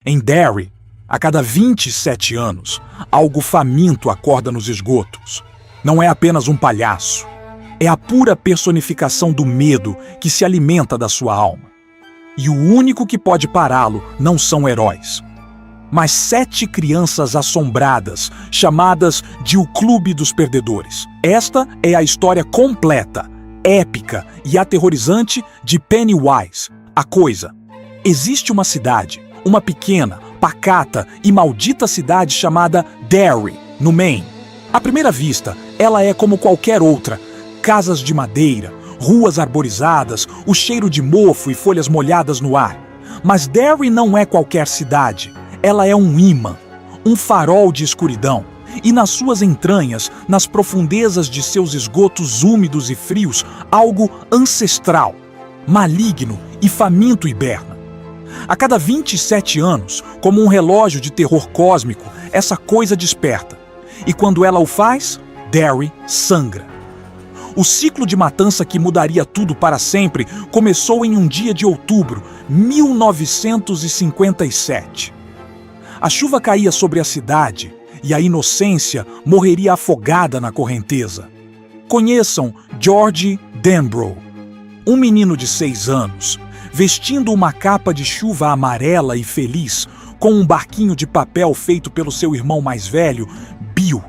Em Derry, a cada 27 anos, algo faminto acorda nos esgotos. Não é apenas um palhaço. É a pura personificação do medo que se alimenta da sua alma. E o único que pode pará-lo não são heróis, mas 7 crianças assombradas, chamadas de O Clube dos Perdedores. Esta é a história completa, épica e aterrorizante de Pennywise, a Coisa. Existe uma cidade, uma pequena, pacata e maldita cidade chamada Derry, no Maine. À primeira vista, ela é como qualquer outra. Casas de madeira, ruas arborizadas, o cheiro de mofo e folhas molhadas no ar. Mas Derry não é qualquer cidade. Ela é um imã, um farol de escuridão. E nas suas entranhas, nas profundezas de seus esgotos úmidos e frios, algo ancestral, maligno e faminto hiberna. A cada 27 anos, como um relógio de terror cósmico, essa coisa desperta. E quando ela o faz, Derry sangra. O ciclo de matança que mudaria tudo para sempre começou em um dia de outubro, 1957. A chuva caía sobre a cidade e a inocência morreria afogada na correnteza. Conheçam George Denbrough, um menino de 6 anos, vestindo uma capa de chuva amarela e feliz, com um barquinho de papel feito pelo seu irmão mais velho, Bill.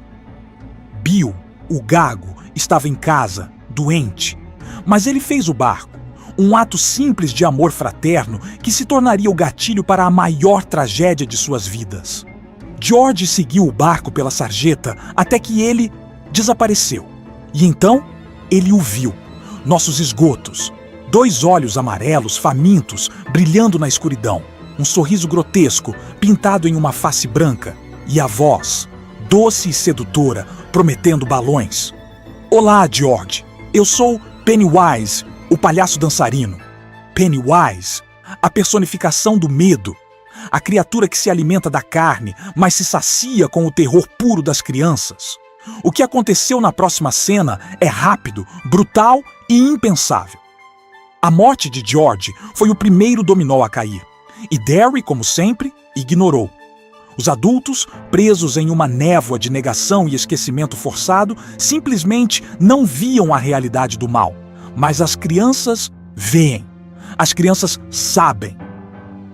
Bill, o gago, estava em casa, doente, mas ele fez o barco, um ato simples de amor fraterno que se tornaria o gatilho para a maior tragédia de suas vidas. George seguiu o barco pela sarjeta até que ele desapareceu. E então, ele o viu, nossos esgotos, 2 olhos amarelos famintos brilhando na escuridão, um sorriso grotesco pintado em uma face branca e a voz, doce e sedutora, prometendo balões. Olá, George. Eu sou Pennywise, o palhaço dançarino. Pennywise, a personificação do medo. A criatura que se alimenta da carne, mas se sacia com o terror puro das crianças. O que aconteceu na próxima cena é rápido, brutal e impensável. A morte de George foi o primeiro dominó a cair. E Derry, como sempre, ignorou. Os adultos, presos em uma névoa de negação e esquecimento forçado, simplesmente não viam a realidade do mal. Mas as crianças veem. As crianças sabem.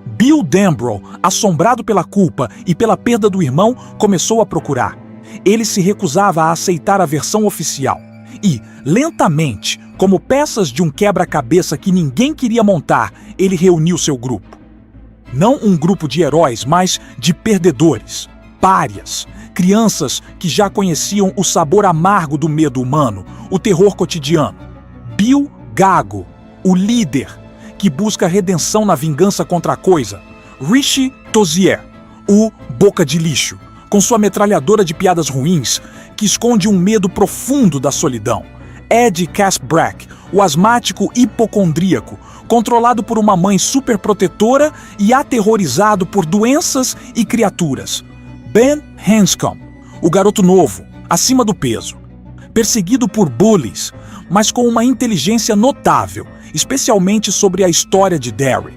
Bill Denbrough, assombrado pela culpa e pela perda do irmão, começou a procurar. Ele se recusava a aceitar a versão oficial. E, lentamente, como peças de um quebra-cabeça que ninguém queria montar, ele reuniu seu grupo. Não um grupo de heróis, mas de perdedores, párias, crianças que já conheciam o sabor amargo do medo humano, o terror cotidiano. Bill Gago, o líder, que busca redenção na vingança contra a Coisa. Richie Tozier, o boca de lixo, com sua metralhadora de piadas ruins, que esconde um medo profundo da solidão. Ed Casbrack, o asmático hipocondríaco, controlado por uma mãe superprotetora e aterrorizado por doenças e criaturas. Ben Hanscom, o garoto novo, acima do peso, perseguido por bullies, mas com uma inteligência notável, especialmente sobre a história de Derry.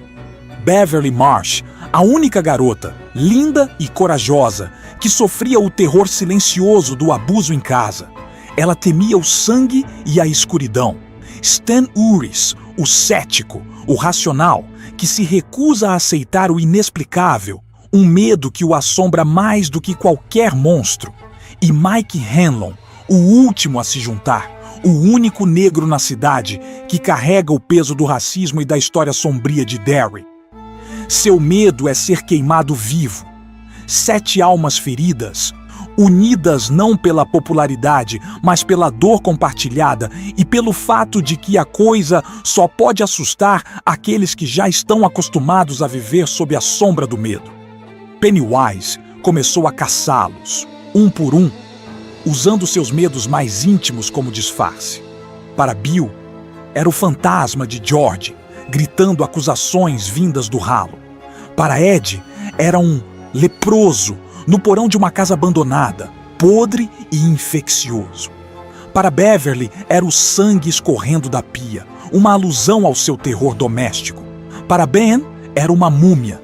Beverly Marsh, a única garota, linda e corajosa, que sofria o terror silencioso do abuso em casa. Ela temia o sangue e a escuridão. Stan Uris, o cético, o racional, que se recusa a aceitar o inexplicável, um medo que o assombra mais do que qualquer monstro. E Mike Hanlon, o último a se juntar, o único negro na cidade que carrega o peso do racismo e da história sombria de Derry. Seu medo é ser queimado vivo. 7 almas feridas, unidas não pela popularidade, mas pela dor compartilhada e pelo fato de que a coisa só pode assustar aqueles que já estão acostumados a viver sob a sombra do medo. Pennywise começou a caçá-los, um por um, usando seus medos mais íntimos como disfarce. Para Bill, era o fantasma de George, gritando acusações vindas do ralo. Para Ed, era um leproso no porão de uma casa abandonada, podre e infeccioso. Para Beverly, era o sangue escorrendo da pia, uma alusão ao seu terror doméstico. Para Ben, era uma múmia,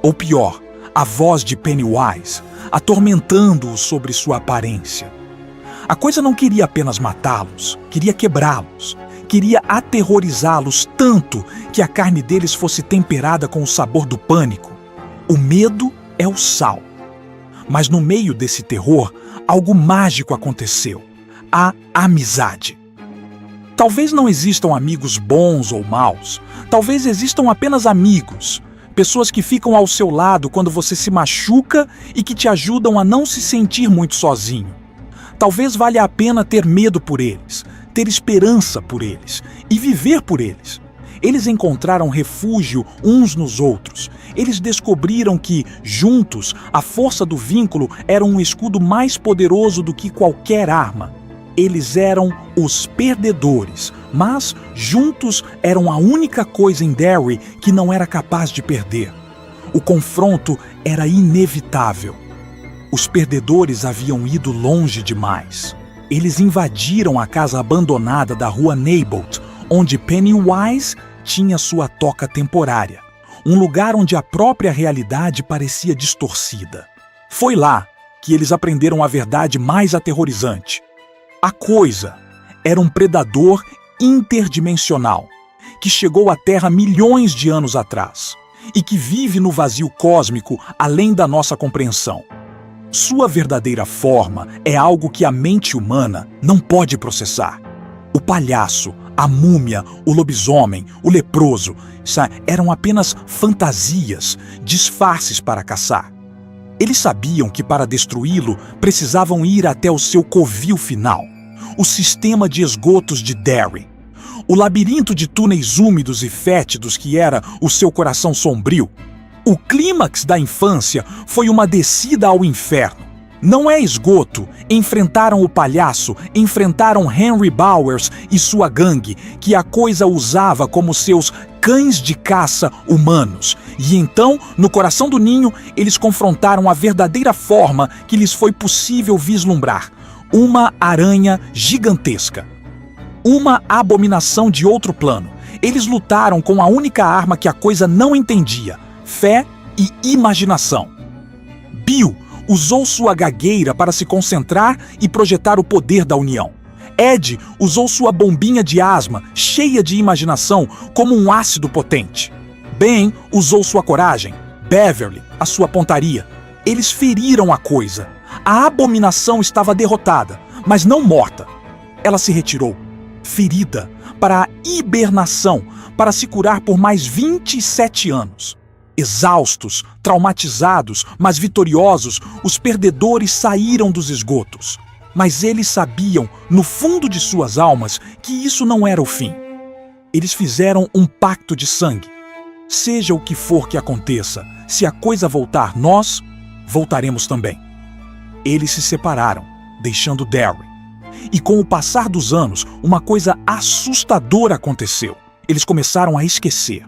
ou pior, a voz de Pennywise, atormentando-o sobre sua aparência. A coisa não queria apenas matá-los, queria quebrá-los. Queria aterrorizá-los tanto que a carne deles fosse temperada com o sabor do pânico. O medo é o sal. Mas no meio desse terror, algo mágico aconteceu. A amizade. Talvez não existam amigos bons ou maus. Talvez existam apenas amigos. Pessoas que ficam ao seu lado quando você se machuca e que te ajudam a não se sentir muito sozinho. Talvez valha a pena ter medo por eles, ter esperança por eles e viver por eles. Eles encontraram refúgio uns nos outros. Eles descobriram que, juntos, a força do vínculo era um escudo mais poderoso do que qualquer arma. Eles eram os perdedores, mas, juntos, eram a única coisa em Derry que não era capaz de perder. O confronto era inevitável. Os perdedores haviam ido longe demais. Eles invadiram a casa abandonada da rua Neibolt, onde Pennywise tinha sua toca temporária, um lugar onde a própria realidade parecia distorcida. Foi lá que eles aprenderam a verdade mais aterrorizante. A coisa era um predador interdimensional que chegou à Terra milhões de anos atrás e que vive no vazio cósmico além da nossa compreensão. Sua verdadeira forma é algo que a mente humana não pode processar. O palhaço, a múmia, o lobisomem, o leproso eram apenas fantasias, disfarces para caçar. Eles sabiam que para destruí-lo precisavam ir até o seu covil final, o sistema de esgotos de Derry. O labirinto de túneis úmidos e fétidos que era o seu coração sombrio. O clímax da infância foi uma descida ao inferno. Não é esgoto. Enfrentaram o palhaço, enfrentaram Henry Bowers e sua gangue, que a coisa usava como seus cães de caça humanos. E então, no coração do ninho, eles confrontaram a verdadeira forma que lhes foi possível vislumbrar. Uma aranha gigantesca. Uma abominação de outro plano. Eles lutaram com a única arma que a coisa não entendia: fé e imaginação. Bill usou sua gagueira para se concentrar e projetar o poder da união. Ed usou sua bombinha de asma, cheia de imaginação, como um ácido potente. Ben usou sua coragem. Beverly, a sua pontaria. Eles feriram a coisa. A abominação estava derrotada, mas não morta. Ela se retirou, ferida, para a hibernação, para se curar por mais 27 anos. Exaustos, traumatizados, mas vitoriosos, os perdedores saíram dos esgotos. Mas eles sabiam, no fundo de suas almas, que isso não era o fim. Eles fizeram um pacto de sangue. Seja o que for que aconteça, se a coisa voltar, nós voltaremos também. Eles se separaram, deixando Derry. E com o passar dos anos, uma coisa assustadora aconteceu. Eles começaram a esquecer.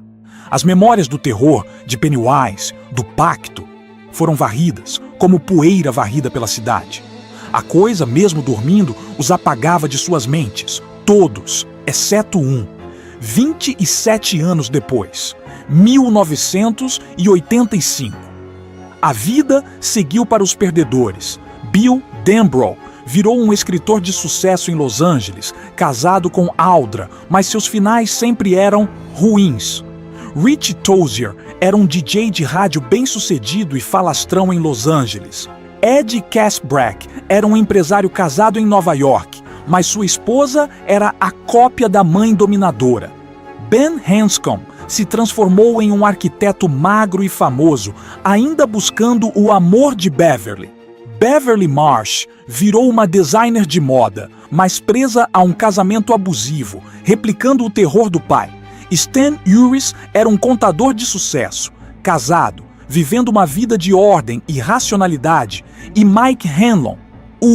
As memórias do terror, de Pennywise, do pacto, foram varridas, como poeira varrida pela cidade. A coisa, mesmo dormindo, os apagava de suas mentes, todos, exceto um. 27 anos depois, 1985. A vida seguiu para os perdedores. Bill Denbrough virou um escritor de sucesso em Los Angeles, casado com Audra, mas seus finais sempre eram ruins. Rich Tozier era um DJ de rádio bem-sucedido e falastrão em Los Angeles. Ed Casbrack era um empresário casado em Nova York, mas sua esposa era a cópia da mãe dominadora. Ben Hanscom se transformou em um arquiteto magro e famoso, ainda buscando o amor de Beverly. Beverly Marsh virou uma designer de moda, mas presa a um casamento abusivo, replicando o terror do pai. Stan Uris era um contador de sucesso, casado, vivendo uma vida de ordem e racionalidade, e Mike Hanlon, o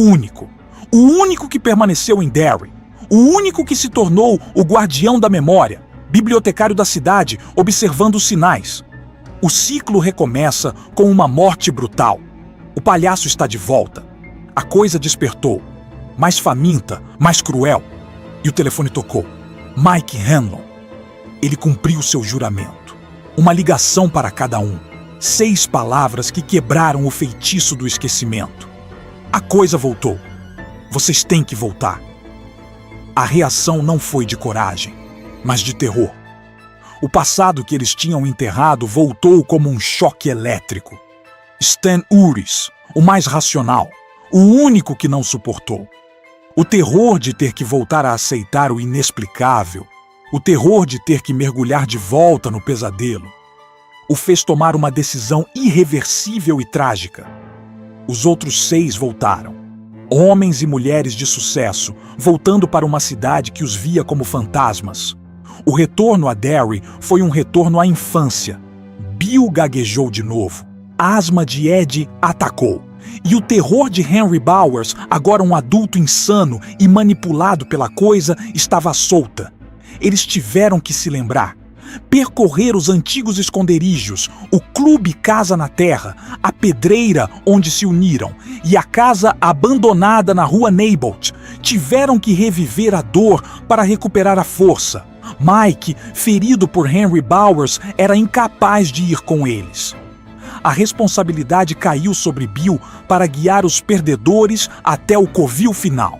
único que permaneceu em Derry, o único que se tornou o guardião da memória, bibliotecário da cidade, observando os sinais. O ciclo recomeça com uma morte brutal. O palhaço está de volta. A coisa despertou, mais faminta, mais cruel, e o telefone tocou. Mike Hanlon. Ele cumpriu seu juramento. Uma ligação para cada um. 6 palavras que quebraram o feitiço do esquecimento. A coisa voltou. Vocês têm que voltar. A reação não foi de coragem, mas de terror. O passado que eles tinham enterrado voltou como um choque elétrico. Stan Uris, o mais racional, o único que não suportou. O terror de ter que voltar a aceitar o inexplicável, o terror de ter que mergulhar de volta no pesadelo, o fez tomar uma decisão irreversível e trágica. Os outros 6 voltaram. Homens e mulheres de sucesso, voltando para uma cidade que os via como fantasmas. O retorno a Derry foi um retorno à infância. Bill gaguejou de novo. A asma de Ed atacou. E o terror de Henry Bowers, agora um adulto insano e manipulado pela coisa, estava solta. Eles tiveram que se lembrar. Percorrer os antigos esconderijos, o clube Casa na Terra, a pedreira onde se uniram e a casa abandonada na rua Neibolt, tiveram que reviver a dor para recuperar a força. Mike, ferido por Henry Bowers, era incapaz de ir com eles. A responsabilidade caiu sobre Bill para guiar os perdedores até o covil final.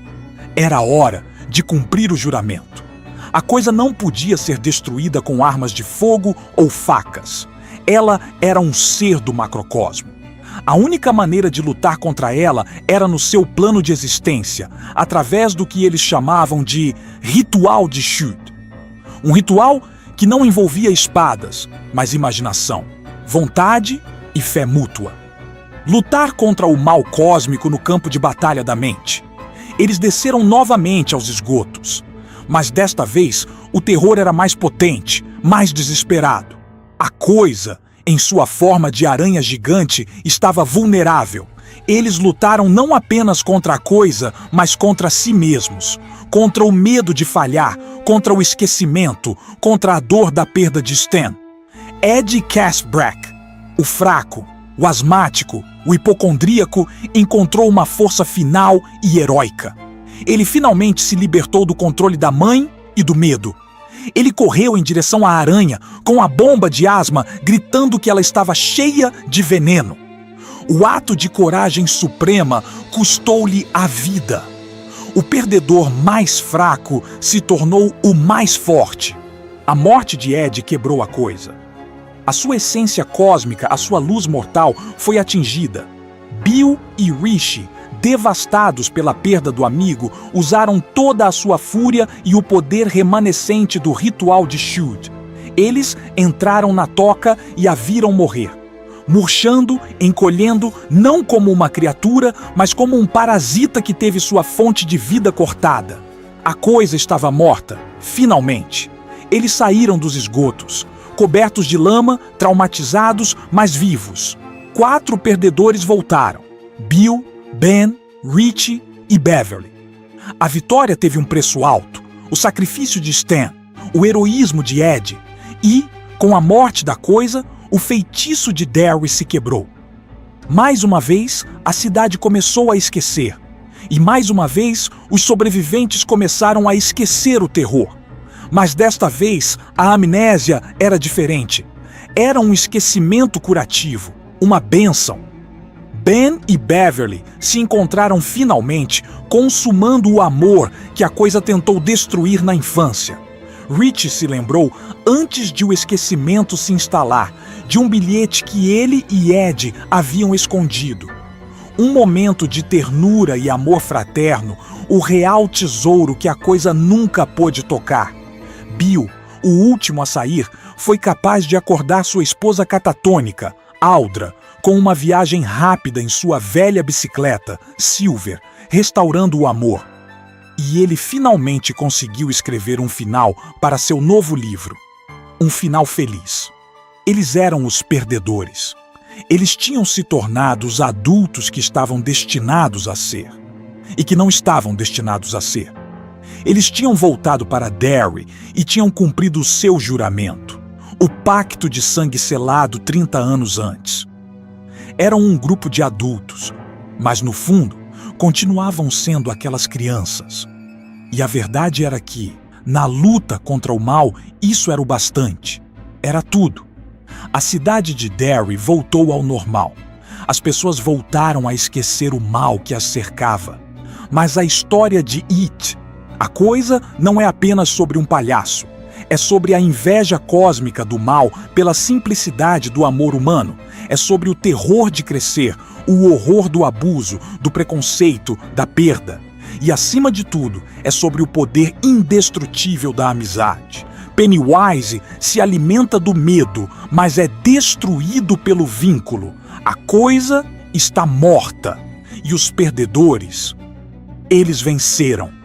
Era hora de cumprir o juramento. A coisa não podia ser destruída com armas de fogo ou facas. Ela era um ser do macrocosmo. A única maneira de lutar contra ela era no seu plano de existência, através do que eles chamavam de ritual de Shud. Um ritual que não envolvia espadas, mas imaginação, vontade e fé mútua. Lutar contra o mal cósmico no campo de batalha da mente. Eles desceram novamente aos esgotos. Mas desta vez, o terror era mais potente, mais desesperado. A coisa, em sua forma de aranha gigante, estava vulnerável. Eles lutaram não apenas contra a coisa, mas contra si mesmos. Contra o medo de falhar, contra o esquecimento, contra a dor da perda de Stan. Ed Casbrack, o fraco, o asmático, o hipocondríaco, encontrou uma força final e heróica. Ele finalmente se libertou do controle da mãe e do medo. Ele correu em direção à aranha, com a bomba de asma, gritando que ela estava cheia de veneno. O ato de coragem suprema custou-lhe a vida. O perdedor mais fraco se tornou o mais forte. A morte de Ed quebrou a coisa. A sua essência cósmica, a sua luz mortal, foi atingida. Bill e Rishi, devastados pela perda do amigo, usaram toda a sua fúria e o poder remanescente do ritual de Shud. Eles entraram na toca e a viram morrer, murchando, encolhendo, não como uma criatura, mas como um parasita que teve sua fonte de vida cortada. A coisa estava morta, finalmente. Eles saíram dos esgotos, cobertos de lama, traumatizados, mas vivos. 4 perdedores voltaram: Bill, Ben, Richie e Beverly. A vitória teve um preço alto: o sacrifício de Stan, o heroísmo de Ed e, com a morte da coisa, o feitiço de Derry se quebrou. Mais uma vez, a cidade começou a esquecer. E mais uma vez, os sobreviventes começaram a esquecer o terror. Mas desta vez, a amnésia era diferente. Era um esquecimento curativo, uma bênção. Ben e Beverly se encontraram finalmente, consumando o amor que a coisa tentou destruir na infância. Richie se lembrou, antes de o esquecimento se instalar, de um bilhete que ele e Ed haviam escondido. Um momento de ternura e amor fraterno, o real tesouro que a coisa nunca pôde tocar. Bill, o último a sair, foi capaz de acordar sua esposa catatônica, Aldra, com uma viagem rápida em sua velha bicicleta, Silver, restaurando o amor. E ele finalmente conseguiu escrever um final para seu novo livro. Um final feliz. Eles eram os perdedores. Eles tinham se tornado os adultos que estavam destinados a ser. E que não estavam destinados a ser. Eles tinham voltado para Derry e tinham cumprido o seu juramento. O pacto de sangue selado 30 anos antes. Eram um grupo de adultos, mas no fundo, continuavam sendo aquelas crianças. E a verdade era que, na luta contra o mal, isso era o bastante. Era tudo. A cidade de Derry voltou ao normal. As pessoas voltaram a esquecer o mal que as cercava. Mas a história de It, a coisa não é apenas sobre um palhaço. É sobre a inveja cósmica do mal pela simplicidade do amor humano. É sobre o terror de crescer, o horror do abuso, do preconceito, da perda. E, acima de tudo, é sobre o poder indestrutível da amizade. Pennywise se alimenta do medo, mas é destruído pelo vínculo. A coisa está morta. E os perdedores, eles venceram.